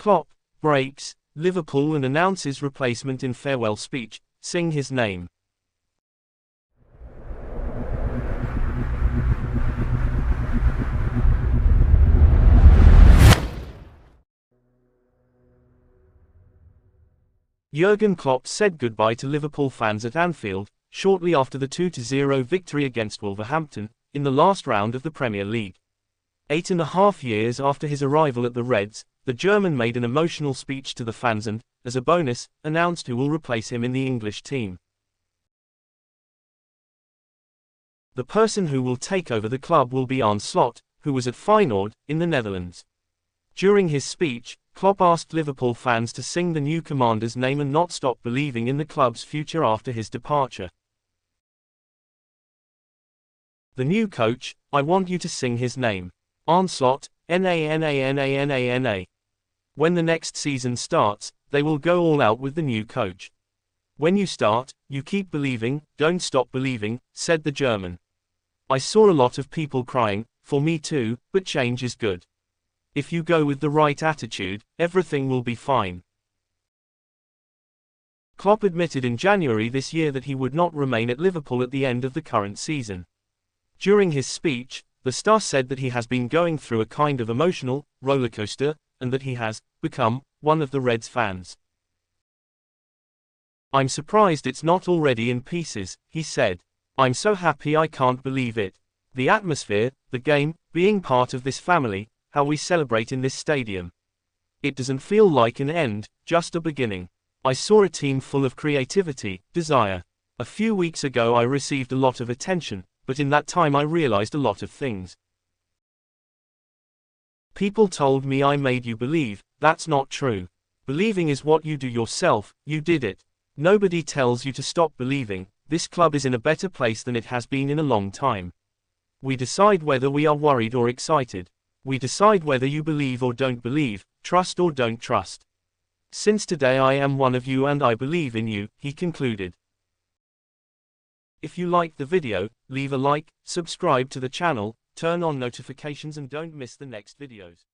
Klopp breaks Liverpool and announces replacement in farewell speech, sing his name. Jurgen Klopp said goodbye to Liverpool fans at Anfield, shortly after the 2-0 victory against Wolverhampton, in the last round of the Premier League. 8.5 years after his arrival at the Reds, the German made an emotional speech to the fans and, as a bonus, announced who will replace him in the English team. The person who will take over the club will be Arne Slot, who was at Feyenoord, in the Netherlands. During his speech, Klopp asked Liverpool fans to sing the new commander's name and not stop believing in the club's future after his departure. The new coach, I want you to sing his name. Arne Slot, N-A-N-A-N-A-N-A-N-A. When the next season starts, they will go all out with the new coach. When you start, you keep believing, don't stop believing, said the German. I saw a lot of people crying, for me too, but change is good. If you go with the right attitude, everything will be fine. Klopp admitted in January this year that he would not remain at Liverpool at the end of the current season. During his speech, the star said that he has been going through a kind of emotional rollercoaster, and that he has become one of the Reds fans. I'm surprised it's not already in pieces, he said. I'm so happy I can't believe it. The atmosphere, the game, being part of this family, how we celebrate in this stadium. It doesn't feel like an end, just a beginning. I saw a team full of creativity, desire. A few weeks ago I received a lot of attention, but in that time I realized a lot of things. People told me I made you believe. That's not true. Believing is what you do yourself, you did it. Nobody tells you to stop believing. This club is in a better place than it has been in a long time. We decide whether we are worried or excited. We decide whether you believe or don't believe, trust or don't trust. Since today I am one of you and I believe in you, he concluded. If you liked the video, leave a like, subscribe to the channel, turn on notifications and don't miss the next videos.